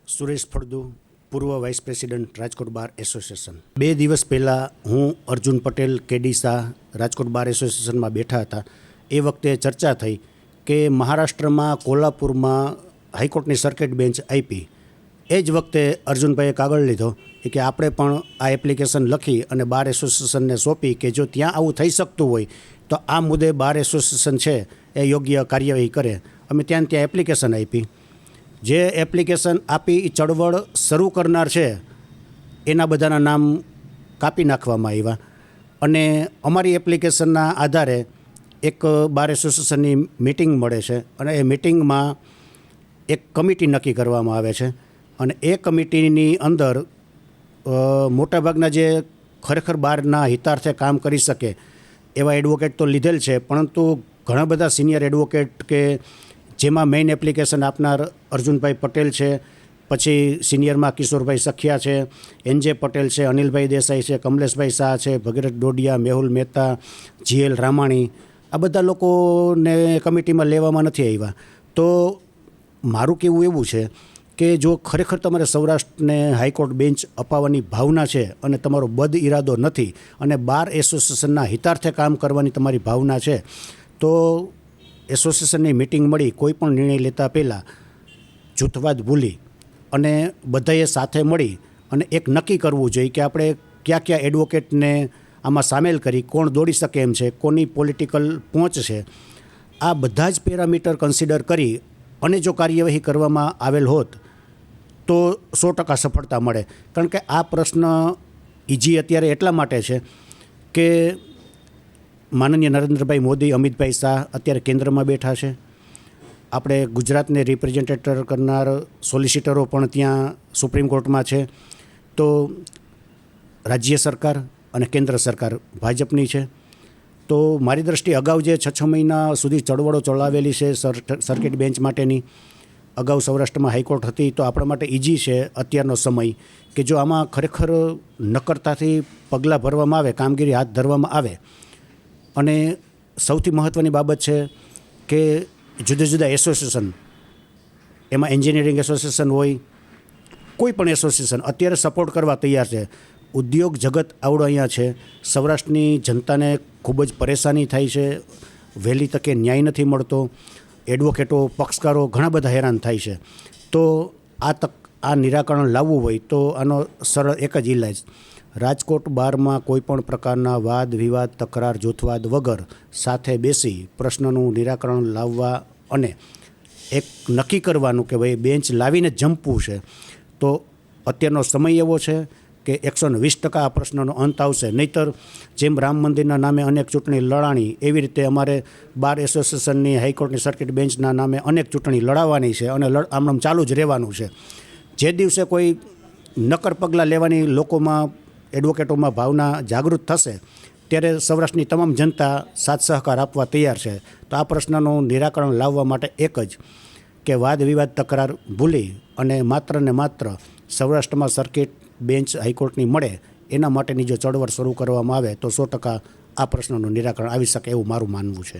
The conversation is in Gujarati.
સુરેશ ફળદુ, પૂર્વ vice president Rajkot bar association. 2 દિવસ પહેલાં હું અર્જુન પટેલ, કેડી શાહ રાજકોટ બાર એસોસિએશનમાં બેઠા હતા. એ વખતે ચર્ચા થઈ કે મહારાષ્ટ્રમાં કોલ્હાપુરમાં હાઈકોર્ટની સર્કિટ બેન્ચ આપી. એ જ વખતે અર્જુનભાઈએ કાગળ લીધો કે આપણે પણ આ એપ્લિકેશન લખી અને બાર એસોસિએશનને સોંપી કે જો ત્યાં આવું થઈ શકતું હોય તો આ મુદ્દે બાર એસોસિએશન છે એ યોગ્ય કાર્યવાહી કરે. અમે ત્યાં એપ્લિકેશન આપી. જે એપ્લિકેશન આપી એ ચળવળ શરૂ કરનાર છે એના બધાના નામ કાપી નાખવામાં આવ્યા અને અમારી એપ્લિકેશનના આધારે એક બાર એસોસિએશનની મિટિંગ મળે છે અને એ મિટિંગમાં એક કમિટી નક્કી કરવામાં આવે છે અને એ કમિટીની અંદર મોટાભાગના જે ખરેખર બારના હિતાર્થે કામ કરી શકે એવા એડવોકેટ તો લીધેલ છે, પરંતુ ઘણા બધા સિનિયર એડવોકેટ કે જેમાં મેઇન એપ્લિકેશન આપનાર અર્જુનભાઈ પટેલ છે, પછી સિનિયરમાં કિશોરભાઈ સખિયા છે, એનજે પટેલ છે, અનિલભાઈ દેસાઈ છે, કમલેશભાઈ શાહ છે, ભગીરથ ડોડિયા, મેહુલ મહેતા, જીએલ રામાણી, આ બધા લોકોને કમિટીમાં લેવામાં નથી આવ્યા. તો મારું કહેવું એવું છે કે જો ખરેખર તમારે સૌરાષ્ટ્રને હાઈકોર્ટ બેન્ચ અપાવવાની ભાવના છે અને તમારો બદ ઇરાદો નથી અને બાર એસોસિએશનના હિતાર્થે કામ કરવાની તમારી ભાવના છે તો એસોસિએશનની મિટિંગ મળી કોઈ પણ નિર્ણય લેતા પહેલાં જૂથવાદ ભૂલી અને બધાએ સાથે મળી અને એક નક્કી કરવું જોઈએ કે આપણે કયા કયા એડવોકેટને આમાં સામેલ કરી, કોણ દોડી શકે એમ છે, કોની પોલિટિકલ પહોંચ છે, આ બધા જ પેરામીટર કન્સિડર કરી અને જો કાર્યવાહી કરવામાં આવેલ હોત તો 100% સફળતા મળે. કારણ કે આ પ્રશ્ન ઇઝી અત્યારે એટલા માટે છે કે માનનીય નરેન્દ્રભાઈ મોદી, અમિતભાઈ શાહ અત્યારે કેન્દ્રમાં બેઠા છે. આપણે ગુજરાતને રિપ્રેઝેન્ટેટર કરનાર સોલિસિટરો પણ ત્યાં સુપ્રીમ કોર્ટમાં છે. તો રાજ્ય સરકાર અને કેન્દ્ર સરકાર ભાજપની છે. તો મારી દૃષ્ટિએ અગાઉ જે 6 મહિના સુધી ચળવળો ચલાવેલી છે સર્કિટ બેન્ચ માટેની, અગાઉ સૌરાષ્ટ્રમાં હાઈકોર્ટ હતી, તો આપણા માટે ઇઝી છે અત્યારનો સમય કે જો આમાં ખરેખર નક્કરતાથી પગલાં ભરવામાં આવે, કામગીરી હાથ ધરવામાં આવે. અને સૌથી મહત્ત્વની બાબત છે કે જુદા જુદા એસોસિએશન, એમાં એન્જિનિયરિંગ એસોસિએશન હોય, કોઈ પણ એસોસિએશન અત્યારે સપોર્ટ કરવા તૈયાર છે. ઉદ્યોગ જગત આવડો અહીંયા છે. સૌરાષ્ટ્રની જનતાને ખૂબ જ પરેશાની થાય છે, વહેલી તકે ન્યાય નથી મળતો, એડવોકેટો, પક્ષકારો ઘણા બધા હેરાન થાય છે. તો આ નિરાકરણ લાવવું હોય તો આનો સરળ એક જ ઇલાજ, રાજકોટ બારમાં કોઈ પણ પ્રકારના વાદ વિવાદ, તકરાર, જૂથવાદ વગર સાથે બેસી પ્રશ્નનું નિરાકરણ લાવવા અને એક નક્કી કરવાનું કે ભાઈ બેન્ચ લાવીને જંપવું છે. તો અત્યારનો સમય એવો છે કે 120% આ પ્રશ્નનો અંત આવશે. નહીંતર જેમ રામ મંદિરના નામે અનેક ચૂંટણી લડાણી, એવી રીતે અમારે બાર એસોસિએશનની હાઈકોર્ટની સર્કિટ બેન્ચના નામે અનેક ચૂંટણી લડાવવાની છે અને આમ ચાલુ જ રહેવાનું છે. જે દિવસે કોઈ નક્કર પગલાં લેવાની લોકોમાં, એડવોકેટોમાં ભાવના જાગૃત થશે ત્યારે સૌરાષ્ટ્રની તમામ જનતા સાથ સહકાર આપવા તૈયાર છે. તો આ પ્રશ્નનું નિરાકરણ લાવવા માટે એક જ કે વાદ વિવાદ, તકરાર ભૂલી અને માત્ર સૌરાષ્ટ્રમાં સર્કિટ બેન્ચ હાઈકોર્ટની મળે એના માટેની જો ચળવળ શરૂ કરવામાં આવે તો 100% આ પ્રશ્નનું નિરાકરણ આવી શકે એવું મારું માનવું છે.